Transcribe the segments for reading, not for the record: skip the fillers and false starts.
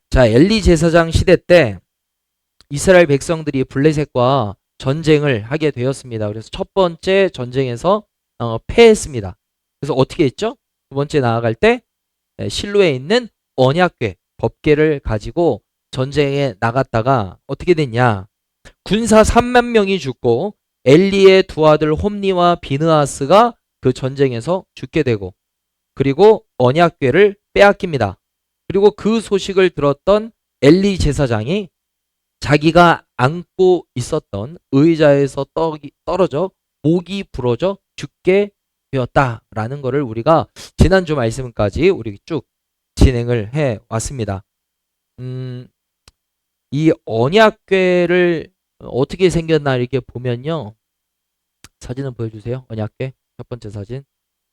자, 엘리 제사장 시대 때 이스라엘 백성들이 블레셋과 전쟁을 하게 되었습니다. 그래서 첫 번째 전쟁에서 패했습니다. 그래서 어떻게 했죠? 두 번째 나아갈 때 실로에 있는 언약궤, 법궤를 가지고 전쟁에 나갔다가 어떻게 됐냐? 군사 3만 명이 죽고 엘리의 두 아들 홈니와 비느하스가 그 전쟁에서 죽게 되고, 그리고 언약궤를 빼앗깁니다. 그리고 그 소식을 들었던 엘리 제사장이 자기가 안고 있었던 의자에서 떨어져 목이 부러져 죽게 되었다라는 것을 우리가 지난주 말씀까지 우리 쭉 진행을 해 왔습니다. 이 언약궤를 어떻게 생겼나 이렇게 보면요. 사진을 보여주세요. 언약궤 첫 번째 사진.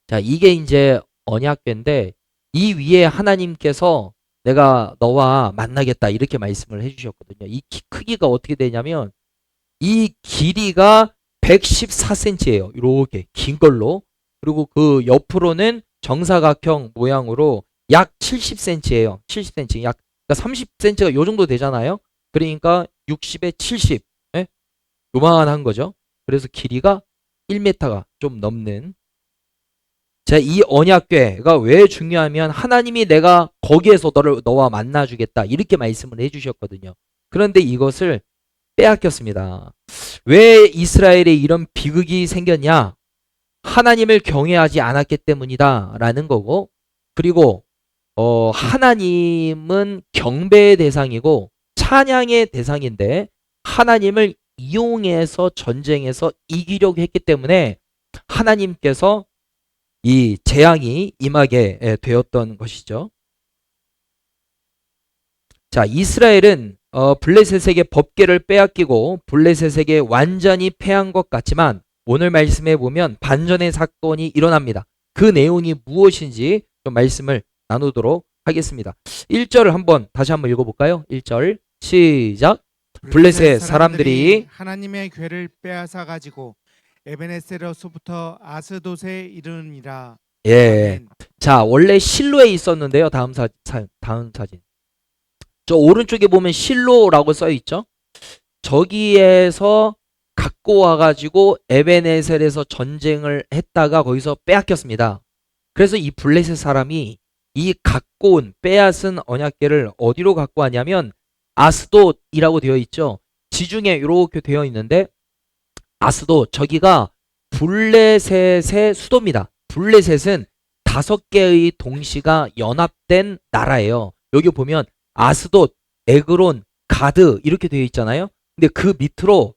자, 이게 이제 언약궤인데 이 위에 하나님께서 내가 너와 만나겠다 이렇게 말씀을 해주셨거든요. 이 크기가 어떻게 되냐면 이 길이가 114cm예요. 이렇게 긴 걸로. 그리고 그 옆으로는 정사각형 모양으로 약 70cm예요. 70cm. 약 그러니까 30cm가 요 정도 되잖아요. 그러니까 60에 70. 예? 요만한 거죠. 그래서 길이가 1m가 좀 넘는. 자, 이 언약궤가 왜 중요하면 하나님이 내가 거기에서 너와 만나주겠다 이렇게 말씀을 해주셨거든요. 그런데 이것을 빼앗겼습니다. 왜 이스라엘에 이런 비극이 생겼냐? 하나님을 경외하지 않았기 때문이다 라는 거고, 그리고 하나님은 경배의 대상이고 찬양의 대상인데 하나님을 이용해서 전쟁에서 이기려고 했기 때문에 하나님께서 이 재앙이 임하게 되었던 것이죠. 자, 이스라엘은 블레셋에게 법궤를 빼앗기고 블레셋에게 완전히 패한 것 같지만 오늘 말씀에 보면 반전의 사건이 일어납니다. 그 내용이 무엇인지 좀 말씀을 나누도록 하겠습니다. 1절을 다시 한번 읽어볼까요? 1절 시작. 블레셋 사람들이 하나님의 궤를 빼앗아 가지고 에베네셀로서부터 아스돗에 이르니라. 예. 자, 원래 실로에 있었는데요. 다음 사진. 저 오른쪽에 보면 실로라고 써 있죠. 저기에서 갖고 와가지고 에베네셀에서 전쟁을 했다가 거기서 빼앗겼습니다. 그래서 이 블레셋 사람이 이 갖고 온 빼앗은 언약궤를 어디로 갖고 왔냐면 아스돗이라고 되어 있죠. 지중해 이렇게 되어 있는데 아스돗, 저기가 블레셋의 수도입니다. 블레셋은 5개의 동시가 연합된 나라예요. 여기 보면 아스돗, 에그론, 가드 이렇게 되어 있잖아요. 근데 그 밑으로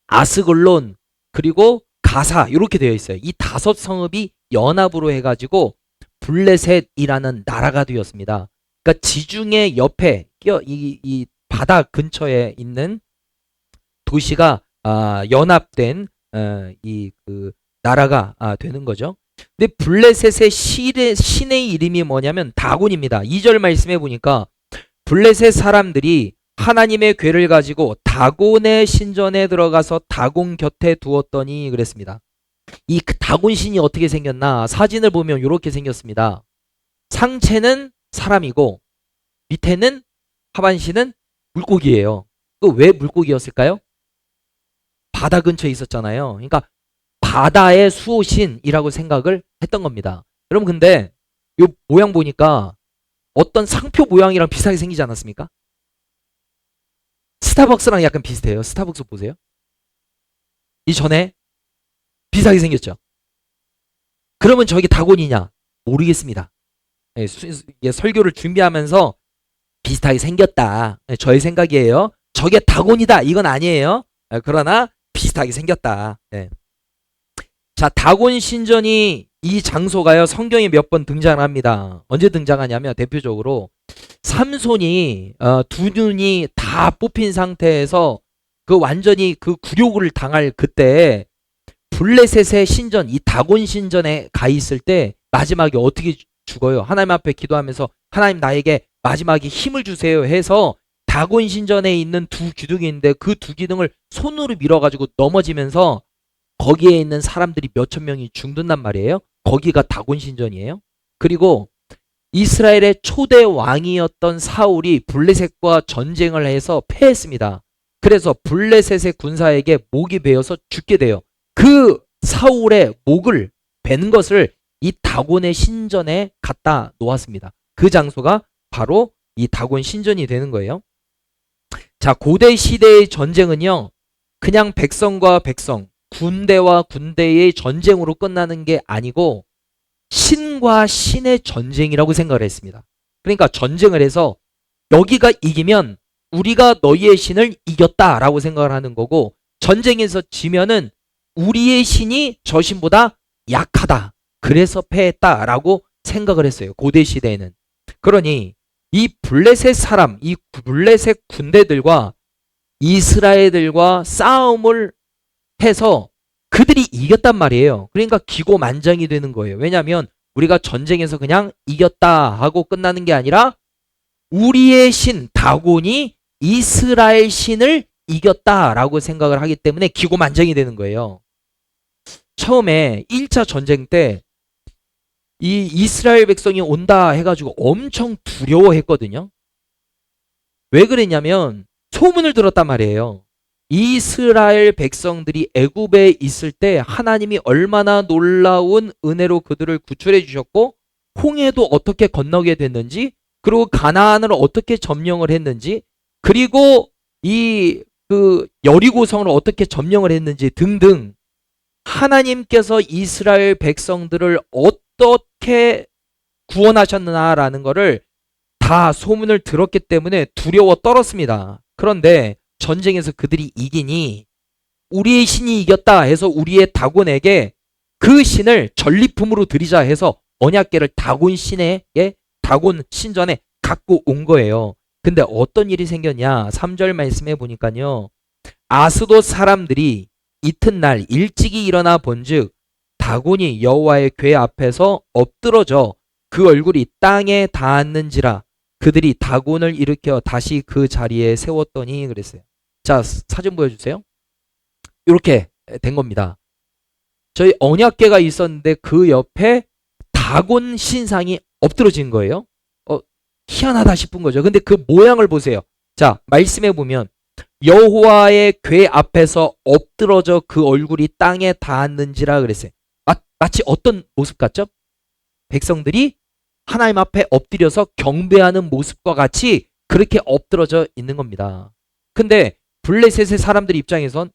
아스글론 그리고 가사 이렇게 되어 있어요. 이 5성읍이 연합으로 해가지고 블레셋이라는 나라가 되었습니다. 그러니까 지중해 옆에 이 바다 근처에 있는 도시가 연합된 그 나라가 되는 거죠. 근데 블레셋의 신의 이름이 뭐냐면 다곤입니다. 2절 말씀해 보니까 블레셋 사람들이 하나님의 궤를 가지고 다곤의 신전에 들어가서 다곤 곁에 두었더니 그랬습니다. 이 다곤 신이 어떻게 생겼나? 사진을 보면 이렇게 생겼습니다. 상체는 사람이고 밑에는 하반신은 물고기예요. 왜 물고기였을까요? 바다 근처에 있었잖아요. 그러니까 바다의 수호신이라고 생각을 했던 겁니다. 여러분 근데 이 모양 보니까 어떤 상표 모양이랑 비슷하게 생기지 않았습니까? 스타벅스랑 약간 비슷해요. 스타벅스 보세요. 이전에 비슷하게 생겼죠. 그러면 저게 다곤이냐? 모르겠습니다. 설교를 준비하면서 비슷하게 생겼다. 저의 생각이에요. 저게 다곤이다. 이건 아니에요. 그러나 비슷하게 생겼다. 네. 자, 다곤 신전이 이 장소가요 성경에 몇 번 등장합니다. 언제 등장하냐면 대표적으로 삼손이 두 눈이 다 뽑힌 상태에서 그 완전히 그 굴욕을 당할 그때 블레셋의 신전 이 다곤 신전에 가 있을 때 마지막에 어떻게 죽어요? 하나님 앞에 기도하면서 하나님 나에게 마지막에 힘을 주세요 해서 다곤 신전에 있는 두 기둥이 있는데 그 두 기둥을 손으로 밀어가지고 넘어지면서 거기에 있는 사람들이 몇천 명이 죽는단 말이에요. 거기가 다곤 신전이에요. 그리고 이스라엘의 초대 왕이었던 사울이 블레셋과 전쟁을 해서 패했습니다. 그래서 블레셋의 군사에게 목이 베어서 죽게 돼요. 그 사울의 목을 벤 것을 이 다곤의 신전에 갖다 놓았습니다. 그 장소가 바로 이 다곤 신전이 되는 거예요. 자, 고대 시대의 전쟁은요, 그냥 백성과 백성, 군대와 군대의 전쟁으로 끝나는 게 아니고 신과 신의 전쟁이라고 생각을 했습니다. 그러니까 전쟁을 해서 여기가 이기면 우리가 너희의 신을 이겼다라고 생각을 하는 거고, 전쟁에서 지면은 우리의 신이 저 신보다 약하다, 그래서 패했다라고 생각을 했어요. 고대 시대에는. 그러니 이 블레셋 사람, 이 블레셋 군대들과 이스라엘들과 싸움을 해서 그들이 이겼단 말이에요. 그러니까 기고만장이 되는 거예요. 왜냐하면 우리가 전쟁에서 그냥 이겼다 하고 끝나는 게 아니라 우리의 신 다곤이 이스라엘 신을 이겼다라고 생각을 하기 때문에 기고만장이 되는 거예요. 처음에 1차 전쟁 때 이 이스라엘 백성이 온다 해가지고 엄청 두려워했거든요. 왜 그랬냐면 소문을 들었단 말이에요. 이스라엘 백성들이 애굽에 있을 때 하나님이 얼마나 놀라운 은혜로 그들을 구출해 주셨고, 홍해도 어떻게 건너게 됐는지, 그리고 가나안을 어떻게 점령을 했는지, 그리고 이 여리고성을 어떻게 점령을 했는지 등등, 하나님께서 이스라엘 백성들을 어떻게 구원하셨느냐라는 것을 다 소문을 들었기 때문에 두려워 떨었습니다. 그런데 전쟁에서 그들이 이기니 우리의 신이 이겼다 해서 우리의 다곤에게 그 신을 전리품으로 드리자 해서 언약궤를 다곤 신에게, 다곤 신전에 갖고 온 거예요. 근데 어떤 일이 생겼냐? 3절 말씀해 보니까요, 아스돗 사람들이 이튿날 일찍이 일어나 본즉 다곤이 여호와의 궤 앞에서 엎드러져 그 얼굴이 땅에 닿았는지라 그들이 다곤을 일으켜 다시 그 자리에 세웠더니 그랬어요. 자, 사진 보여주세요. 이렇게 된 겁니다. 저희 언약궤가 있었는데 그 옆에 다곤 신상이 엎드러진 거예요. 희한하다 싶은 거죠. 근데 그 모양을 보세요. 자, 말씀해 보면 여호와의 궤 앞에서 엎드러져 그 얼굴이 땅에 닿았는지라 그랬어요. 마치 어떤 모습 같죠? 백성들이 하나님 앞에 엎드려서 경배하는 모습과 같이 그렇게 엎드러져 있는 겁니다. 근데 블레셋의 사람들 입장에선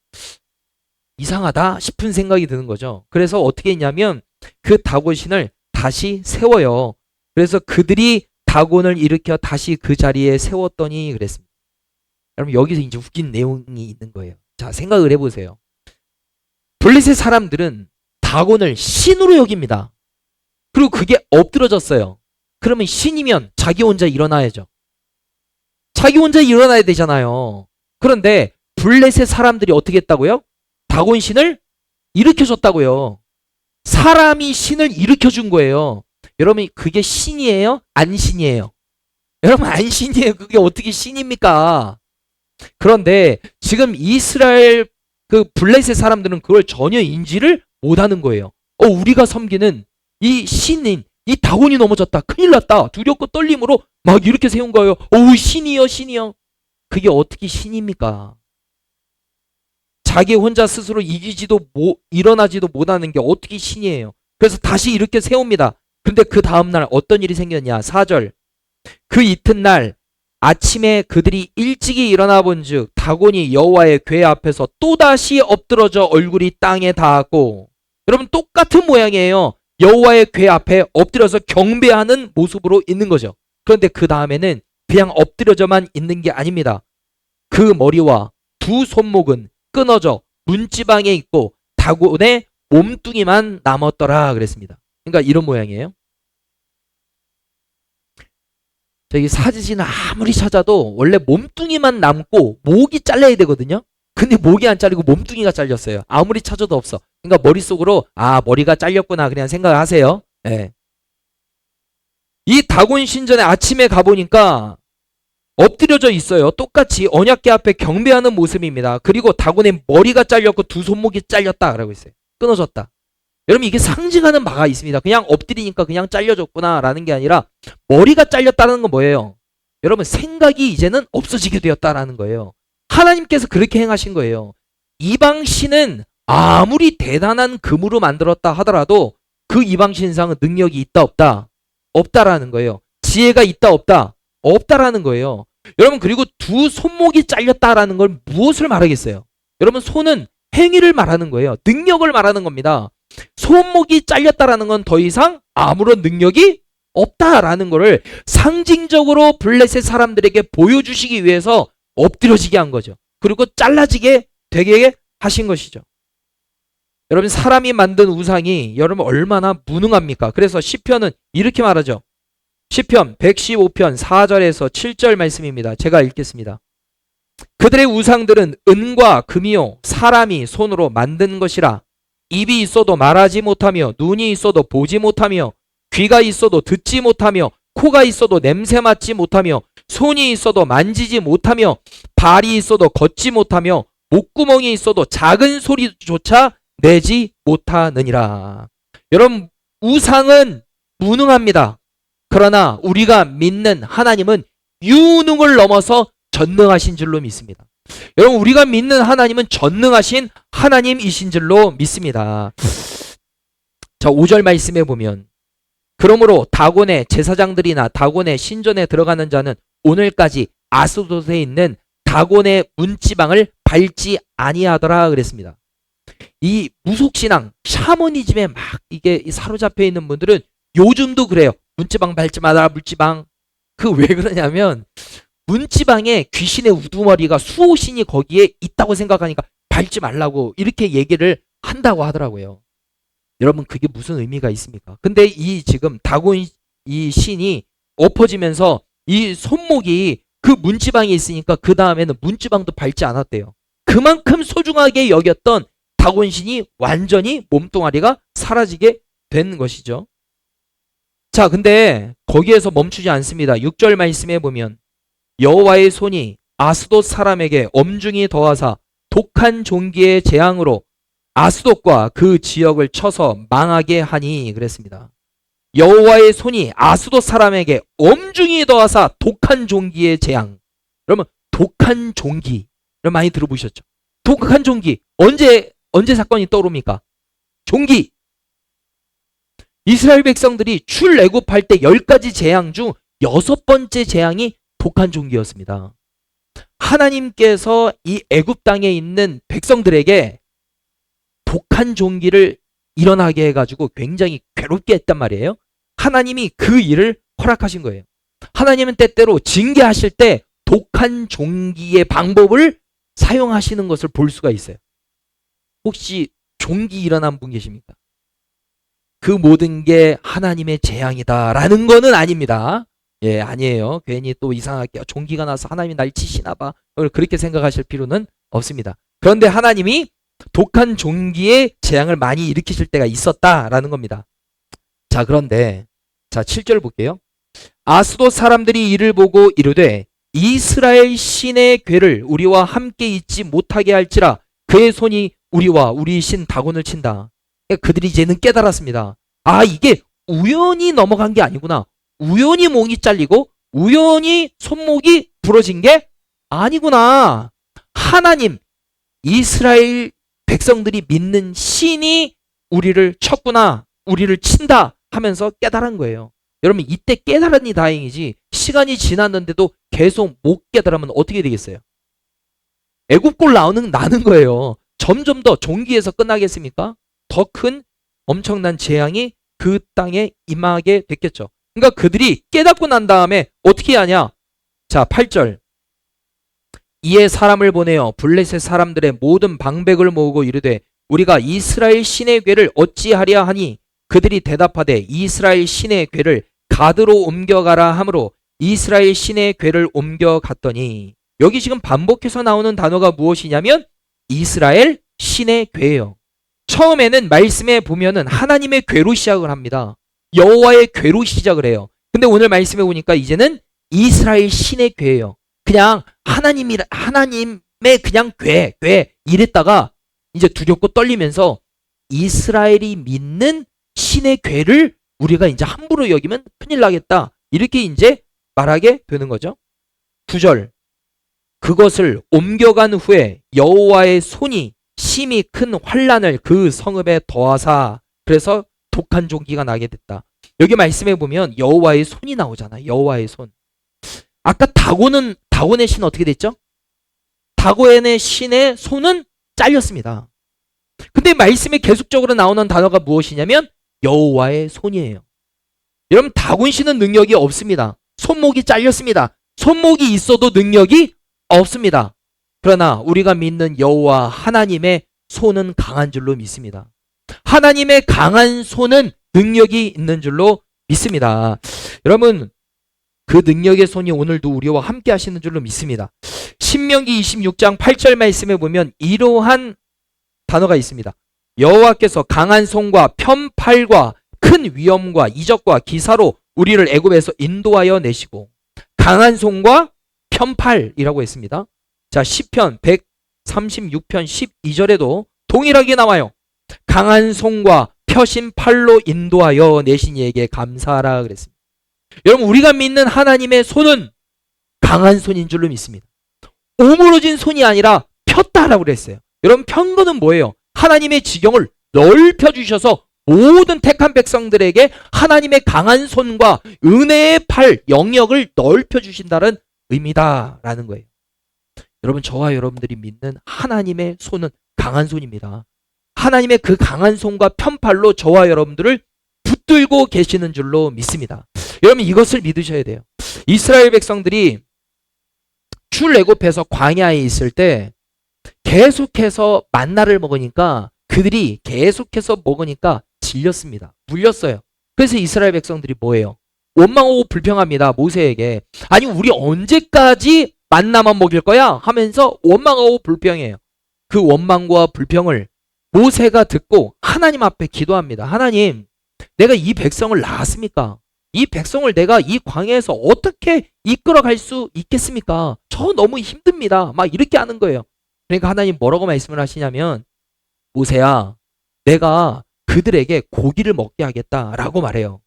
이상하다 싶은 생각이 드는 거죠. 그래서 어떻게 했냐면 그 다곤신을 다시 세워요. 그래서 그들이 다곤을 일으켜 다시 그 자리에 세웠더니 그랬습니다. 여러분, 여기서 이제 웃긴 내용이 있는 거예요. 자, 생각을 해보세요. 블레셋 사람들은 다곤을 신으로 여깁니다. 그리고 그게 엎드러졌어요. 그러면 신이면 자기 혼자 일어나야죠. 자기 혼자 일어나야 되잖아요. 그런데 블레셋 사람들이 어떻게 했다고요? 다곤 신을 일으켜줬다고요. 사람이 신을 일으켜준 거예요. 여러분, 그게 신이에요? 안 신이에요? 여러분, 안 신이에요. 그게 어떻게 신입니까? 그런데 지금 이스라엘 그 블레셋 사람들은 그걸 전혀 인지를 못하는 거예요. 우리가 섬기는 이 신인, 이 다곤이 넘어졌다, 큰일 났다, 두렵고 떨림으로 막 이렇게 세운 거예요. 신이요, 신이요. 그게 어떻게 신입니까? 자기 혼자 스스로 이기지도 일어나지도 못하는 게 어떻게 신이에요? 그래서 다시 이렇게 세웁니다. 근데 그 다음날 어떤 일이 생겼냐? 4절. 그 이튿날 아침에 그들이 일찍이 일어나 본즉 다곤이 여호와의 궤 앞에서 또다시 엎드러져 얼굴이 땅에 닿았고, 여러분, 똑같은 모양이에요. 여호와의 궤 앞에 엎드려서 경배하는 모습으로 있는 거죠. 그런데 그 다음에는 그냥 엎드려져만 있는 게 아닙니다. 그 머리와 두 손목은 끊어져 문지방에 있고 다곤의 몸뚱이만 남았더라 그랬습니다. 그러니까 이런 모양이에요. 저기 사진을 아무리 찾아도 원래 몸뚱이만 남고 목이 잘려야 되거든요. 근데 목이 안 잘리고 몸뚱이가 잘렸어요. 아무리 찾아도 없어. 그러니까 머릿속으로 머리가 잘렸구나 그냥 생각하세요. 네. 이 다곤 신전에 아침에 가보니까 엎드려져 있어요. 똑같이 언약궤 앞에 경배하는 모습입니다. 그리고 다곤의 머리가 잘렸고 두 손목이 잘렸다라고 했어요. 끊어졌다. 여러분 이게 상징하는 바가 있습니다. 그냥 엎드리니까 그냥 잘려졌구나라는 게 아니라 머리가 잘렸다는 건 뭐예요? 여러분 생각이 이제는 없어지게 되었다라는 거예요. 하나님께서 그렇게 행하신 거예요. 이방 신은 아무리 대단한 금으로 만들었다 하더라도 그 이방 신상은 능력이 있다 없다? 없다라는 거예요. 지혜가 있다 없다? 없다라는 거예요. 여러분 그리고 두 손목이 잘렸다라는 걸 무엇을 말하겠어요? 여러분 손은 행위를 말하는 거예요. 능력을 말하는 겁니다. 손목이 잘렸다라는 건 더 이상 아무런 능력이 없다라는 거를 상징적으로 블레셋 사람들에게 보여주시기 위해서 엎드려지게 한 거죠. 그리고 잘라지게 되게 하신 것이죠. 여러분 사람이 만든 우상이 여러분 얼마나 무능합니까? 그래서 시편은 이렇게 말하죠. 시편 115편 4절에서 7절 말씀입니다. 제가 읽겠습니다. 그들의 우상들은 은과 금이요 사람이 손으로 만든 것이라. 입이 있어도 말하지 못하며 눈이 있어도 보지 못하며 귀가 있어도 듣지 못하며 코가 있어도 냄새 맡지 못하며 손이 있어도 만지지 못하며 발이 있어도 걷지 못하며 목구멍이 있어도 작은 소리조차 내지 못하느니라. 여러분 우상은 무능합니다. 그러나 우리가 믿는 하나님은 유능을 넘어서 전능하신 줄로 믿습니다. 여러분 우리가 믿는 하나님은 전능하신 하나님이신 줄로 믿습니다. 자 5절 말씀에 보면 그러므로 다곤의 제사장들이나 다곤의 신전에 들어가는 자는 오늘까지 아스돗에 있는 다곤의 문지방을 밟지 아니하더라 그랬습니다. 이 무속신앙 샤머니즘에 막 이게 사로잡혀 있는 분들은 요즘도 그래요. 문지방 밟지 마라 물지방. 그 왜 그러냐면 문지방에 귀신의 우두머리가 수호신이 거기에 있다고 생각하니까 밟지 말라고 이렇게 얘기를 한다고 하더라고요. 여러분 그게 무슨 의미가 있습니까? 근데 이 지금 다곤 이 신이 엎어지면서 이 손목이 그 문지방에 있으니까 그 다음에는 문지방도 밟지 않았대요. 그만큼 소중하게 여겼던 다곤 신이 완전히 몸뚱아리가 사라지게 된 것이죠. 자 근데 거기에서 멈추지 않습니다. 6절 말씀에 보면 여호와의 손이 아스돗 사람에게 엄중히 더하사 독한 종기의 재앙으로 아스돗과 그 지역을 쳐서 망하게 하니 그랬습니다. 여호와의 손이 아스돗 사람에게 엄중히 더하사 독한 종기의 재앙. 여러분 독한 종기 여러분 많이 들어보셨죠? 독한 종기 언제 사건이 떠오릅니까? 종기. 이스라엘 백성들이 출애굽할 때 10가지 재앙 중 6번째 재앙이 독한 종기였습니다. 하나님께서 이 애굽 땅에 있는 백성들에게 독한 종기를 일어나게 해가지고 굉장히 괴롭게 했단 말이에요. 하나님이 그 일을 허락하신 거예요. 하나님은 때때로 징계하실 때 독한 종기의 방법을 사용하시는 것을 볼 수가 있어요. 혹시 종기 일어난 분 계십니까? 그 모든 게 하나님의 재앙이다라는 거는 아닙니다. 예, 아니에요. 괜히 또 이상하게 종기가 나서 하나님이 날 치시나 봐. 그렇게 생각하실 필요는 없습니다. 그런데 하나님이 독한 종기의 재앙을 많이 일으키실 때가 있었다라는 겁니다. 자, 그런데 자, 7절 볼게요. 아스돗 사람들이 이를 보고 이르되 이스라엘 신의 괴를 우리와 함께 있지 못하게 할지라 그의 손이 우리와 우리 신 다곤을 친다. 그들이 이제는 깨달았습니다. 아, 이게 우연히 넘어간 게 아니구나. 우연히 목이 잘리고 우연히 손목이 부러진 게 아니구나. 하나님, 이스라엘 백성들이 믿는 신이 우리를 쳤구나. 우리를 친다 하면서 깨달은 거예요. 여러분 이때 깨달으니 다행이지 시간이 지났는데도 계속 못 깨달으면 어떻게 되겠어요? 애굽골 나는 거예요. 점점 더 종기에서 끝나겠습니까? 더 큰 엄청난 재앙이 그 땅에 임하게 됐겠죠. 그러니까 그들이 깨닫고 난 다음에 어떻게 하냐? 자, 8절. 이에 사람을 보내어 블레셋 사람들의 모든 방백을 모으고 이르되 우리가 이스라엘 신의 궤를 어찌하랴 하니 그들이 대답하되 이스라엘 신의 궤를 가드로 옮겨가라 하므로 이스라엘 신의 궤를 옮겨갔더니 여기 지금 반복해서 나오는 단어가 무엇이냐면 이스라엘 신의 궤예요. 처음에는 말씀에 보면은 하나님의 궤로 시작을 합니다. 여호와의 궤로 시작을 해요. 근데 오늘 말씀에 보니까 이제는 이스라엘 신의 궤예요. 그냥 하나님의 그냥 괴 이랬다가 이제 두렵고 떨리면서 이스라엘이 믿는 신의 괴를 우리가 이제 함부로 여기면 큰일 나겠다. 이렇게 이제 말하게 되는 거죠. 9절. 그것을 옮겨간 후에 여호와의 손이 심히 큰 환란을 그 성읍에 더하사, 그래서 독한 종기가 나게 됐다. 여기 말씀해 보면 여호와의 손이 나오잖아. 여호와의 손. 아까 다곤의 신 어떻게 됐죠? 다곤의 신의 손은 잘렸습니다. 근데 말씀에 계속적으로 나오는 단어가 무엇이냐면 여호와의 손이에요. 여러분, 다곤 신은 능력이 없습니다. 손목이 잘렸습니다. 손목이 있어도 능력이 없습니다. 그러나 우리가 믿는 여호와 하나님의 손은 강한 줄로 믿습니다. 하나님의 강한 손은 능력이 있는 줄로 믿습니다. 여러분, 그 능력의 손이 오늘도 우리와 함께 하시는 줄로 믿습니다. 신명기 26장 8절 말씀에 보면 이러한 단어가 있습니다. 여호와께서 강한 손과 편팔과 큰 위엄과 이적과 기사로 우리를 애굽에서 인도하여 내시고, 강한 손과 편팔이라고 했습니다. 자, 시편 136편 12절에도 동일하게 나와요. 강한 손과 펴신 팔로 인도하여 내신 이에게 감사하라 그랬습니다. 여러분, 우리가 믿는 하나님의 손은 강한 손인 줄로 믿습니다. 오므러진 손이 아니라 폈다라고 그랬어요. 여러분, 편 거는 뭐예요? 하나님의 지경을 넓혀주셔서 모든 택한 백성들에게 하나님의 강한 손과 은혜의 팔, 영역을 넓혀주신다는 의미다라는 거예요. 여러분, 저와 여러분들이 믿는 하나님의 손은 강한 손입니다. 하나님의 그 강한 손과 편팔로 저와 여러분들을 붙들고 계시는 줄로 믿습니다. 여러분, 이것을 믿으셔야 돼요. 이스라엘 백성들이 출애굽해서 광야에 있을 때 계속해서 만나를 먹으니까, 그들이 계속해서 먹으니까 질렸습니다. 물렸어요. 그래서 이스라엘 백성들이 뭐예요? 원망하고 불평합니다. 모세에게. 아니, 우리 언제까지 만나만 먹일 거야? 하면서 원망하고 불평해요. 그 원망과 불평을 모세가 듣고 하나님 앞에 기도합니다. 하나님, 내가 이 백성을 낳았습니까? 이 백성을 내가 이 광야에서 어떻게 이끌어갈 수 있겠습니까? 저 너무 힘듭니다. 막 이렇게 하는 거예요. 그러니까 하나님 뭐라고 말씀을 하시냐면, 모세야, 내가 그들에게 고기를 먹게 하겠다라고 말해요.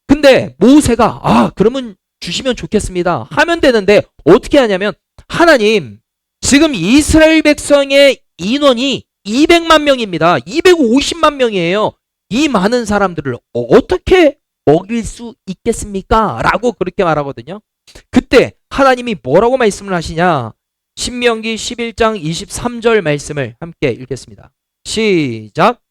근데 모세가 그러면 주시면 좋겠습니다 하면 되는데, 어떻게 하냐면, 하나님, 지금 이스라엘 백성의 인원이 200만 명입니다. 250만 명이에요. 이 많은 사람들을 어떻게 먹일 수 있겠습니까? 라고 그렇게 말하거든요. 그때 하나님이 뭐라고 말씀을 하시냐? 신명기 11장 23절 말씀을 함께 읽겠습니다. 시작.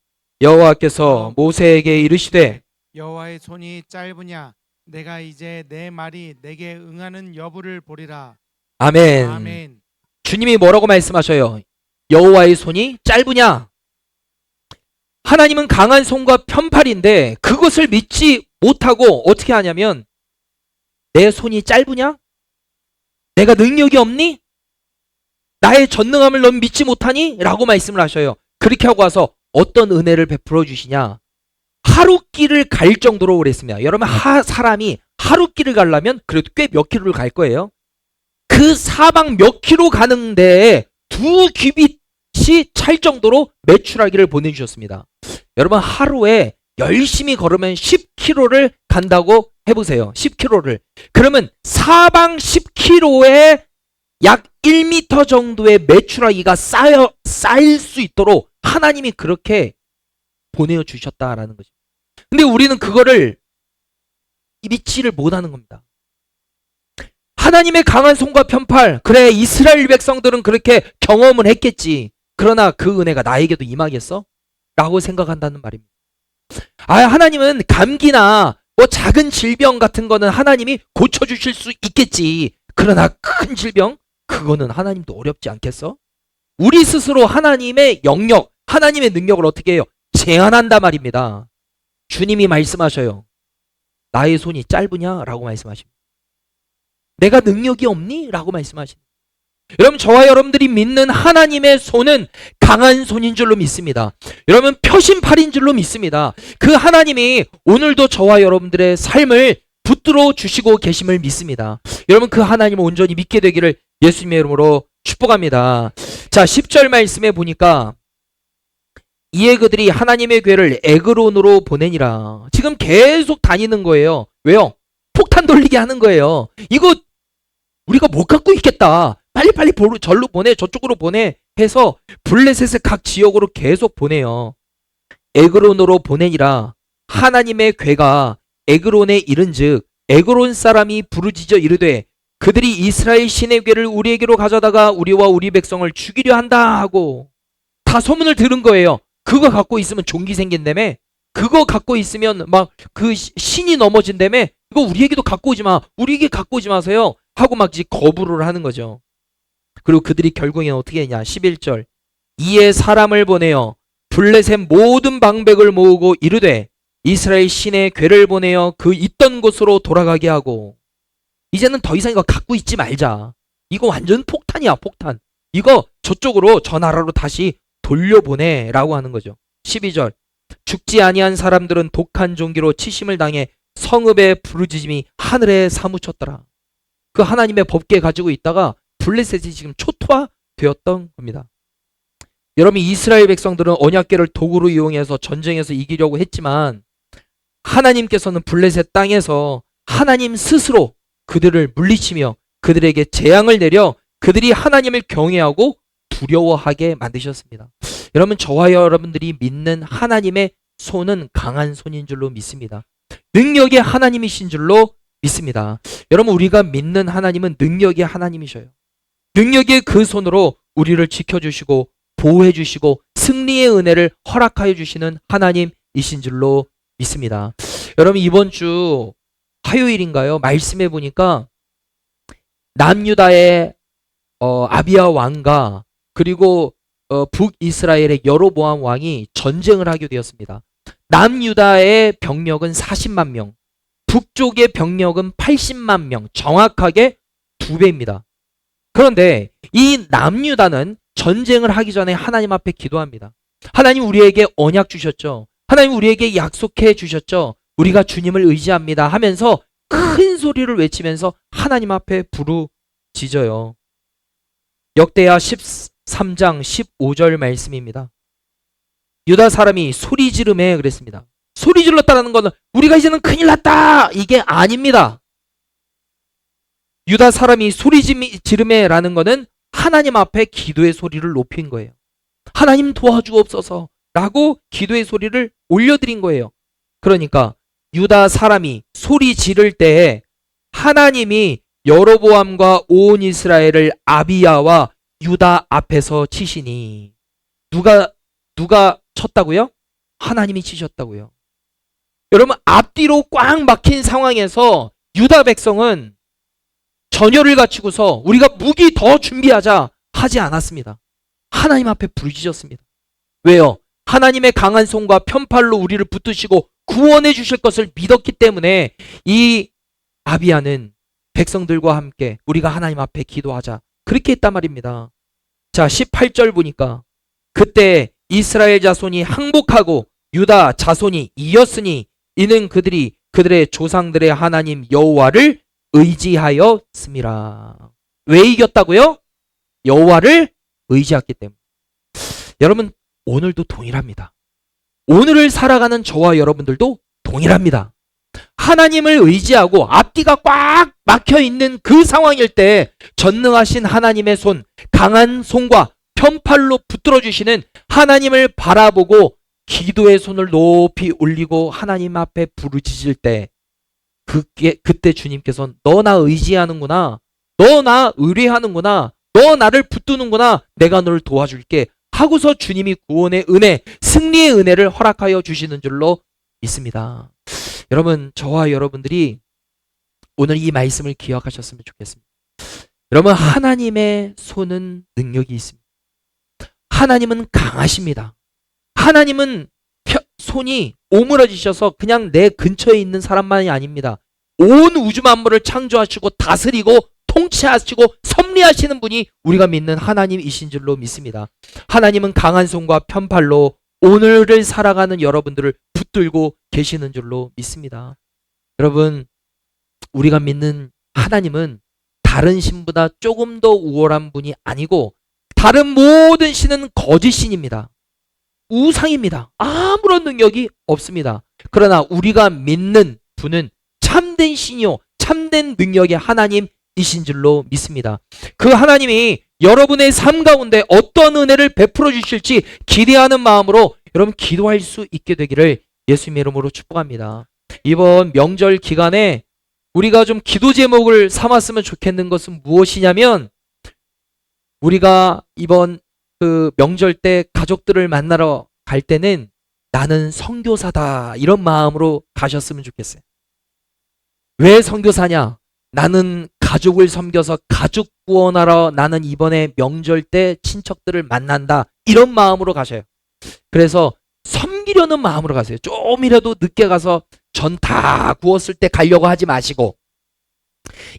여호와께서 모세에게 이르시되, 여호와의 손이 짧으냐? 내가 이제 내 말이 내게 응하는 여부를 보리라. 아멘. 아멘. 주님이 뭐라고 말씀하셔요? 여호와의 손이 짧으냐? 하나님은 강한 손과 편팔인데 그것을 믿지 못하고 어떻게 하냐면, 내 손이 짧으냐? 내가 능력이 없니? 나의 전능함을 넌 믿지 못하니? 라고 말씀을 하셔요. 그렇게 하고 와서 어떤 은혜를 베풀어 주시냐? 하루 길을 갈 정도로 그랬습니다. 여러분, 사람이 하루 길을 가려면 그래도 꽤 몇 킬로를 갈 거예요. 그 사방 몇 킬로 가는데 2규빗이 찰 정도로 메추라기를 보내주셨습니다. 여러분, 하루에 열심히 걸으면 10km를 간다고 해보세요. 10km를. 그러면 사방 10km에 약 1m 정도의 메추라기가 쌓일 수 있도록 하나님이 그렇게 보내주셨다라는 거죠. 근데 우리는 그거를 믿지를 못하는 겁니다. 하나님의 강한 손과 편팔, 그래, 이스라엘 백성들은 그렇게 경험을 했겠지. 그러나 그 은혜가 나에게도 임하겠어? 라고 생각한다는 말입니다. 하나님은 감기나 뭐 작은 질병 같은 거는 하나님이 고쳐주실 수 있겠지. 그러나 큰 질병? 그거는 하나님도 어렵지 않겠어? 우리 스스로 하나님의 영역, 하나님의 능력을 어떻게 해요? 제한한단 말입니다. 주님이 말씀하셔요. 나의 손이 짧으냐? 라고 말씀하십니다. 내가 능력이 없니? 라고 말씀하십니다. 여러분, 저와 여러분들이 믿는 하나님의 손은 강한 손인 줄로 믿습니다. 여러분, 표심팔인 줄로 믿습니다. 그 하나님이 오늘도 저와 여러분들의 삶을 붙들어 주시고 계심을 믿습니다. 여러분, 그 하나님을 온전히 믿게 되기를 예수님의 이름으로 축복합니다. 자, 10절 말씀에 보니까 이에 그들이 하나님의 괴를 에그론으로 보내니라. 지금 계속 다니는 거예요. 왜요? 폭탄 돌리게 하는 거예요. 이거 우리가 못 갖고 있겠다. 빨리빨리 절로 보내, 저쪽으로 보내 해서 블레셋의 각 지역으로 계속 보내요. 에그론으로 보내니라. 하나님의 괴가 에그론에 이른즉 에그론 사람이 부르짖어 이르되 그들이 이스라엘 신의 괴를 우리에게로 가져다가 우리와 우리 백성을 죽이려 한다 하고 다 소문을 들은 거예요. 그거 갖고 있으면 종기 생긴다며, 그거 갖고 있으면 막 그 신이 넘어진다며, 이거 우리에게도 갖고 오지 마, 우리에게 갖고 오지 마세요 하고 막 거부를 하는 거죠. 그리고 그들이 결국에 어떻게 했냐. 11절 이에 사람을 보내어 블레셋 모든 방백을 모으고 이르되 이스라엘 신의 괴를 보내어 그 있던 곳으로 돌아가게 하고, 이제는 더 이상 이거 갖고 있지 말자. 이거 완전 폭탄이야, 폭탄. 이거 저쪽으로, 저 나라로 다시 돌려보내라고 하는 거죠. 12절 죽지 아니한 사람들은 독한 종기로 치심을 당해 성읍의 부르짖음이 하늘에 사무쳤더라. 그 하나님의 법궤 가지고 있다가 블레셋이 지금 초토화되었던 겁니다. 여러분, 이스라엘 백성들은 언약궤를 도구로 이용해서 전쟁에서 이기려고 했지만 하나님께서는 블레셋 땅에서 하나님 스스로 그들을 물리치며 그들에게 재앙을 내려 그들이 하나님을 경외하고 두려워하게 만드셨습니다. 여러분, 저와 여러분들이 믿는 하나님의 손은 강한 손인 줄로 믿습니다. 능력의 하나님이신 줄로 믿습니다. 여러분, 우리가 믿는 하나님은 능력의 하나님이셔요. 능력의 그 손으로 우리를 지켜주시고 보호해주시고 승리의 은혜를 허락하여 주시는 하나님이신 줄로 믿습니다. 여러분, 이번 주 화요일인가요? 말씀해 보니까 남유다의 아비야 왕과 그리고 북이스라엘의 여로보암 왕이 전쟁을 하게 되었습니다. 남유다의 병력은 40만 명, 북쪽의 병력은 80만 명, 정확하게 2배입니다. 그런데 이 남유다는 전쟁을 하기 전에 하나님 앞에 기도합니다. 하나님, 우리에게 언약 주셨죠. 하나님, 우리에게 약속해 주셨죠. 우리가 주님을 의지합니다 하면서 큰 소리를 외치면서 하나님 앞에 부르짖어요. 역대하 13장 15절 말씀입니다. 유다 사람이 소리 지르매 그랬습니다. 소리 질렀다는 것은 우리가 이제는 큰일 났다, 이게 아닙니다. 유다 사람이 소리 지르매라는 것은 하나님 앞에 기도의 소리를 높인 거예요. 하나님 도와주옵소서 라고 기도의 소리를 올려드린 거예요. 그러니까 유다 사람이 소리 지를 때에 하나님이 여로보암과 온 이스라엘을 아비야와 유다 앞에서 치시니, 누가 쳤다고요? 하나님이 치셨다고요. 여러분, 앞뒤로 꽉 막힌 상황에서 유다 백성은 전열을 갖추고서 우리가 무기 더 준비하자 하지 않았습니다. 하나님 앞에 부르짖었습니다. 왜요? 하나님의 강한 손과 편팔로 우리를 붙드시고 구원해 주실 것을 믿었기 때문에 이 아비야는 백성들과 함께 우리가 하나님 앞에 기도하자, 그렇게 했단 말입니다. 자, 18절 보니까 그때 이스라엘 자손이 항복하고 유다 자손이 이었으니 이는 그들이 그들의 조상들의 하나님 여호와를 의지하였음이라. 왜 이겼다고요? 여호와를 의지했기 때문에. 여러분, 오늘도 동일합니다. 오늘을 살아가는 저와 여러분들도 동일합니다. 하나님을 의지하고 앞뒤가 꽉 막혀 있는 그 상황일 때 전능하신 하나님의 손, 강한 손과 편팔로 붙들어 주시는 하나님을 바라보고 기도의 손을 높이 올리고 하나님 앞에 부르짖을 때 그때 주님께서는 너 나 의지하는구나, 너 나 의뢰하는구나, 너 나를 붙드는구나, 내가 너를 도와줄게 하고서 주님이 구원의 은혜, 승리의 은혜를 허락하여 주시는 줄로 믿습니다. 여러분, 저와 여러분들이 오늘 이 말씀을 기억하셨으면 좋겠습니다. 여러분, 하나님의 손은 능력이 있습니다. 하나님은 강하십니다. 하나님은 손이 오므러지셔서 그냥 내 근처에 있는 사람만이 아닙니다. 온 우주 만물을 창조하시고 다스리고 통치하시고 섭리하시는 분이 우리가 믿는 하나님이신 줄로 믿습니다. 하나님은 강한 손과 편팔로 오늘을 살아가는 여러분들을 붙들고 계시는 줄로 믿습니다. 여러분, 우리가 믿는 하나님은 다른 신보다 조금 더 우월한 분이 아니고 다른 모든 신은 거짓 신입니다. 우상입니다. 아무런 능력이 없습니다. 그러나 우리가 믿는 분은 참된 신이요 참된 능력의 하나님이신 줄로 믿습니다. 그 하나님이 여러분의 삶 가운데 어떤 은혜를 베풀어 주실지 기대하는 마음으로 여러분 기도할 수 있게 되기를 예수님의 이름으로 축복합니다. 이번 명절 기간에 우리가 좀 기도 제목을 삼았으면 좋겠는 것은 무엇이냐면, 우리가 이번 그 명절 때 가족들을 만나러 갈 때는 나는 선교사다 이런 마음으로 가셨으면 좋겠어요. 왜 선교사냐? 나는 가족을 섬겨서 가족 구원하러 나는 이번에 명절 때 친척들을 만난다 이런 마음으로 가셔요. 그래서 섬기려는 마음으로 가세요. 좀이라도 늦게 가서 전 다 구웠을 때 가려고 하지 마시고,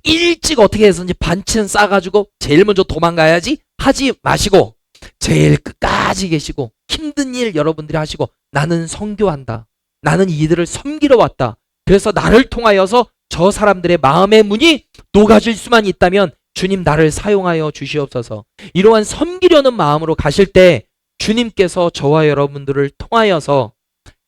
일찍 어떻게 해서든지 반찬 싸가지고 제일 먼저 도망가야지 하지 마시고, 제일 끝까지 계시고 힘든 일 여러분들이 하시고, 나는 선교한다, 나는 이들을 섬기러 왔다, 그래서 나를 통하여서 저 사람들의 마음의 문이 녹아질 수만 있다면 주님 나를 사용하여 주시옵소서. 이러한 섬기려는 마음으로 가실 때 주님께서 저와 여러분들을 통하여서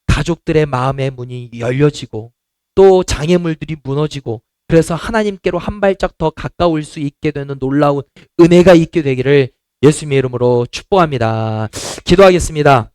가족들의 마음의 문이 열려지고 또 장애물들이 무너지고, 그래서 하나님께로 한 발짝 더 가까울 수 있게 되는 놀라운 은혜가 있게 되기를 예수님의 이름으로 축복합니다. 기도하겠습니다.